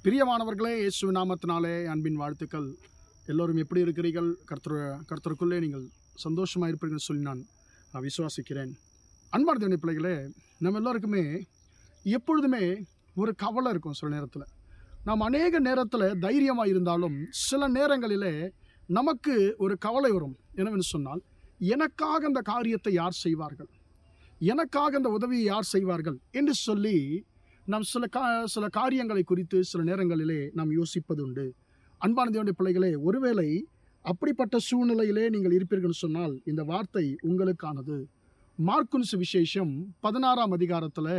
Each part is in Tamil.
பிரியமானவர்களே, இயேசுவின் நாமத்தினாலே அன்பின் வாழ்த்துக்கள். எல்லோரும் எப்படி இருக்கிறீர்கள்? கர்த்தருக்குள்ளே நீங்கள் சந்தோஷமாக இருப்பீர்கள் சொல்லி நான் விசுவாசிக்கிறேன். அன்பான தேவனுடைய பிள்ளைகளே, நம்ம எல்லோருக்குமே எப்பொழுதுமே ஒரு கவலை இருக்கும். சில நேரத்தில் நாம் அநேக நேரத்தில் தைரியமாக இருந்தாலும் சில நேரங்களிலே நமக்கு ஒரு கவலை வரும். என்னவென்று சொன்னால், எனக்காக அந்த காரியத்தை யார் செய்வார்கள், எனக்காக அந்த உதவியை யார் செய்வார்கள் என்று சொல்லி நாம் சில காரியங்களை குறித்து சில நேரங்களிலே நாம் யோசிப்பது உண்டு. அன்பான தேவனுடைய பிள்ளைகளே, ஒருவேளை அப்படிப்பட்ட சூழ்நிலையிலே நீங்கள் இருப்பீர்கள் சொன்னால் இந்த வார்த்தை உங்களுக்கானது. மார்க்குன் சுவிசேஷம் 16ஆம் அதிகாரத்தில்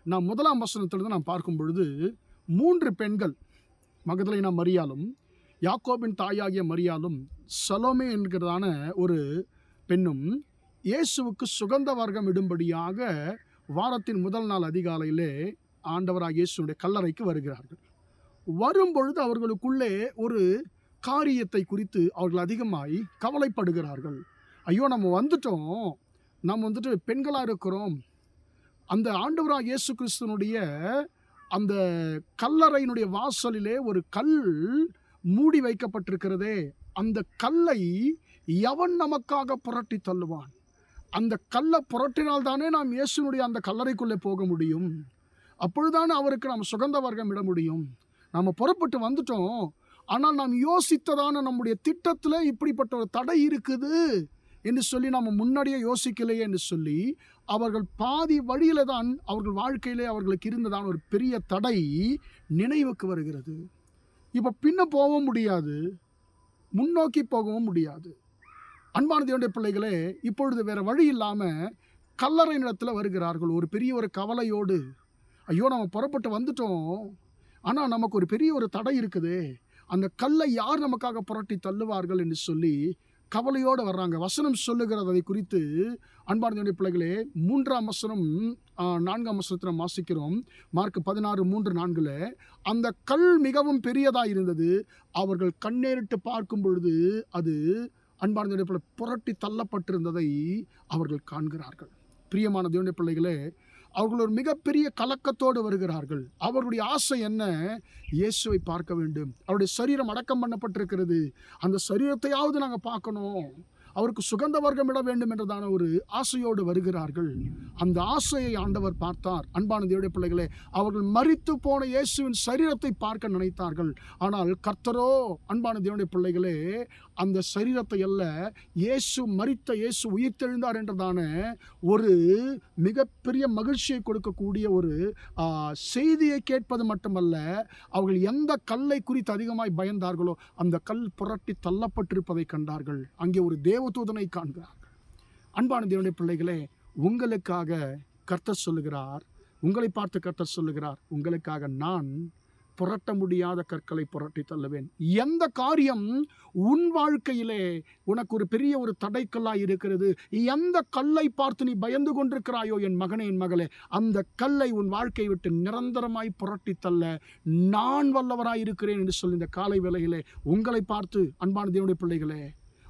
நாம் 1ஆம் வசனத்திலிருந்து நாம் பார்க்கும் பொழுது 3 பெண்கள், மகதலேனா மரியாளும், யாக்கோபின் தாயாகிய மரியாளும், சலோமே என்கிறதான ஒரு பெண்ணும் இயேசுவுக்கு சுகந்த வர்க்கம் இடும்படியாக வாரத்தின் முதல் நாள் அதிகாலையிலே ஆண்டவராகிய இயேசுவுடைய கல்லறைக்கு வருகிறார்கள். வரும்பொழுது அவர்களுக்குள்ளே ஒரு காரியத்தை குறித்து அவர்கள் அதிகமாய் கவலைப்படுகிறார்கள். ஐயோ, நம்ம வந்துட்டு பெண்களாக இருக்கிறோம், அந்த ஆண்டவராகிய இயேசு கிறிஸ்துவனுடைய அந்த கல்லறையினுடைய வாசலிலே ஒரு கல் மூடி வைக்கப்பட்டிருக்கிறதே, அந்த கல்லை எவன் நமக்காக புரட்டி தள்ளுவான்? அந்த கல்லை புரட்டினால்தானே நாம் இயேசுனுடைய அந்த கல்லறைக்குள்ளே போக முடியும். அப்பொழுதுதானே அவருக்கு நாம் சுகந்த வர்க்கம் இட முடியும். நாம் புறப்பட்டு வந்துட்டோம், ஆனால் நாம் யோசித்ததான நம்முடைய திட்டத்தில் இப்படிப்பட்ட ஒரு தடை இருக்குது என்று சொல்லி நாம் முன்னாடியே யோசிக்கலையே என்று சொல்லி அவர்கள் பாதி வழியில தான் அவர்கள் வாழ்க்கையிலே அவர்களுக்கு இருந்ததான ஒரு பெரிய தடை நினைவுக்கு வருகிறது. இப்போ பின்ன போகவும் முடியாது, முன்னோக்கி போகவும் முடியாது. அன்பான தேவனுடைய பிள்ளைகளே, இப்பொழுது வேறு வழி இல்லாமல் கல்லறை நிலத்தில் வருகிறார்கள் ஒரு பெரிய ஒரு கவலையோடு. ஐயோ, நம்ம புறப்பட்டு வந்துட்டோம், ஆனால் நமக்கு ஒரு பெரிய ஒரு தடை இருக்குது, அந்த கல்லை யார் நமக்காக புரட்டி தள்ளுவார்கள் என்று சொல்லி கவலையோடு வர்றாங்க. வசனம் சொல்லுகிறது அதை குறித்து. அன்பான தேவனுடைய பிள்ளைகளே, 3ஆம் வசனம் 4ஆம் வசனத்தில் வாசிக்கிறோம். மார்க் 16:3-4 அந்த கல் மிகவும் பெரியதாக இருந்தது, அவர்கள் கண்ணேறிட்டு பார்க்கும் பொழுது அது அன்பான தேவனுடைய பிள்ளை புரட்டி தள்ளப்பட்டிருந்ததை அவர்கள் காண்கிறார்கள். பிரியமான தேவனுடைய பிள்ளைகளே, அவர்கள் ஒரு மிகப்பெரிய கலக்கத்தோடு வருகிறார்கள். அவர்களுடைய ஆசை என்ன? இயேசுவை பார்க்க வேண்டும். அவருடைய சரீரம் அடக்கம் பண்ணப்பட்டிருக்கிறது, அந்த சரீரத்தையாவது நாங்கள் பார்க்கணும், அவருக்கு சுகந்த வர்க்கம் இட வேண்டும் என்றதான ஒரு ஆசையோடு வருகிறார்கள். அந்த ஆசையை ஆண்டவர் பார்த்தார். அன்பான தேவனுடைய பிள்ளைகளே, அவர்கள் மரித்து போன இயேசுவின் சரீரத்தை பார்க்க நினைத்தார்கள். ஆனால் கர்த்தரோ, அன்பான தேவனுடைய பிள்ளைகளே, அந்த சரீரத்தை அல்ல, இயேசு உயிர்த்தெழுந்தார் என்றதான ஒரு மிகப்பெரிய மகிழ்ச்சியை கொடுக்கக்கூடிய ஒரு செய்தியை கேட்பது மட்டுமல்ல, அவர்கள் எந்த கல்லை குறித்து அதிகமாய் பயந்தார்களோ அந்த கல் புரட்டி தள்ளப்பட்டிருப்பதை கண்டார்கள். அங்கே ஒரு தேவதூதனை காண்கிறார்கள். அன்பான தேவனுடைய பிள்ளைகளே, உங்களுக்காக கர்த்தர் சொல்லுகிறார், உங்களை பார்த்து கர்த்தர் சொல்லுகிறார், உங்களுக்காக நான் புரட்ட முடியாத கற்களை புரட்டி தள்ளுவேன். எந்த காரியம் உன் வாழ்க்கையிலே உனக்கு ஒரு பெரிய ஒரு தடைக்கல்லாய் இருக்கிறது, எந்த கல்லை பார்த்து நீ பயந்து கொண்டிருக்கிறாயோ என் மகனே, என் மகளே, அந்த கல்லை உன் வாழ்க்கையை விட்டு நிரந்தரமாய் புரட்டி தள்ள நான் வல்லவராய் இருக்கிறேன் என்று சொல்லி இந்த காலை வேளையிலே உங்களை பார்த்து, அன்பான தேவனுடைய பிள்ளைகளே,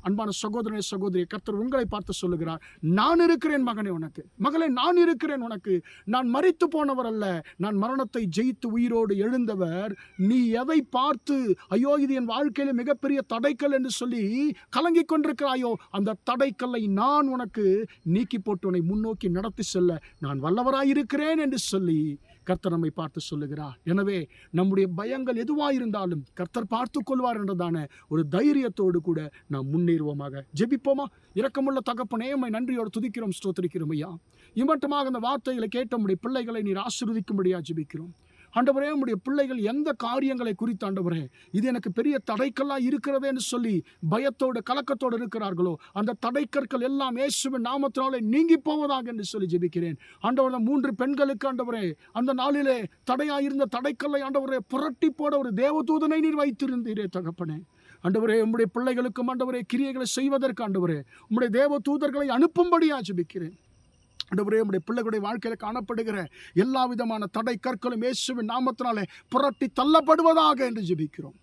அன்பான சகோதரனே, சகோதரி, கர்த்தர் உங்களை பார்த்து சொல்லுகிறார், நான் இருக்கிறேன் மகனே உனக்கு, மகளே, நான் இருக்கிறேன் உனக்கு. நான் மரித்து போனவர் அல்ல, நான் மரணத்தை ஜெயித்து உயிரோடு எழுந்தவர். நீ எதை பார்த்து ஐயோ இது என் வாழ்க்கையில மிகப்பெரிய தடைக்கல் என்று சொல்லி கலங்கி கொண்டிருக்கிறாயோ, அந்த தடைக்கல்லை நான் உனக்கு நீக்கி போட்டு உன்னை முன்னோக்கி நடத்தி செல்ல நான் வல்லவராயிருக்கிறேன் என்று சொல்லி கர்த்தர் நம்மை பார்த்து சொல்லுகிறார். எனவே நம்முடைய பயங்கள் எதுவாயிருந்தாலும் கர்த்தர் பார்த்து கொள்வார் என்றதான ஒரு தைரியத்தோடு கூட நாம் முன்னேறுவோமாக. ஜெபிப்போமா? இரக்கமுள்ள தகப்பனே, உம்மை நன்றியோடு துதிக்கிறோம், ஸ்தோத்திரிக்கிறோம் ஐயா. இம்மட்டுமாக அந்த வார்த்தைகளை கேட்ட நம்முடைய பிள்ளைகளை நீர் ஆசீர்வதிக்கும்படியா ஜெபிக்கிறோம். ஆண்டவரே, உம்முடைய பிள்ளைகள் எந்த காரியங்களை குறித்து ஆண்டவரே இது எனக்கு பெரிய தடைக்கல்லாக இருக்கிறதே என்று சொல்லி பயத்தோடு கலக்கத்தோடு இருக்கிறார்களோ, அந்த தடைக்கற்கள் எல்லாம் இயேசுவின் நாமத்தினாலே நீங்கி போவதாக என்று சொல்லி ஜெபிக்கிறேன். ஆண்டவரே, 3 பெண்களுக்கு ஆண்டவரே அந்த நாளிலே தடையாயிருந்த தடைக்கல்லை ஆண்டவரே புரட்டி போட ஒரு தேவதூதனை நீர் வைத்திருந்தீரே தகப்பனே. ஆண்டவரே, உம்முடைய பிள்ளைகளுக்கும் ஆண்டவரே கிரியைகளை செய்வதற்கு ஆண்டவரே உம்முடைய தேவதூதர்களை அனுப்பும்படியா ஜெபிக்கிறேன். ஆண்டவரே, உம்முடைய பிள்ளைகளுடைய வாழ்க்கையில் காணப்படுகிற எல்லா விதமான தடை கற்களும் இயேசுவின் நாமத்தினாலே புரட்டி தள்ளப்படுவதாக என்று ஜெபிக்கிறோம்.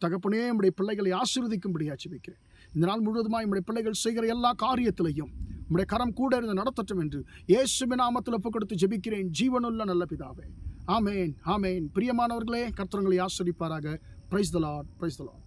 தகப்பனே, உம்முடைய பிள்ளைகளை ஆசீர்வதிக்கும்படியா ஜெபிக்கிறேன். இந்த நாள் முழுவதுமாய் உம்முடைய பிள்ளைகள் செய்கிற எல்லா காரியத்திலையும் உம்முடைய கரம் கூட இருந்து நடத்தட்டும் என்று இயேசுவின் நாமத்தில் ஒப்புக் கொடுத்து ஜெபிக்கிறேன், ஜீவனுள்ள நல்ல பிதாவே. ஆமேன் ஆமேன். பிரியமானவர்களே, கர்த்தர் உங்களை ஆசீர்வதிப்பாராக. Praise the Lord, praise the Lord.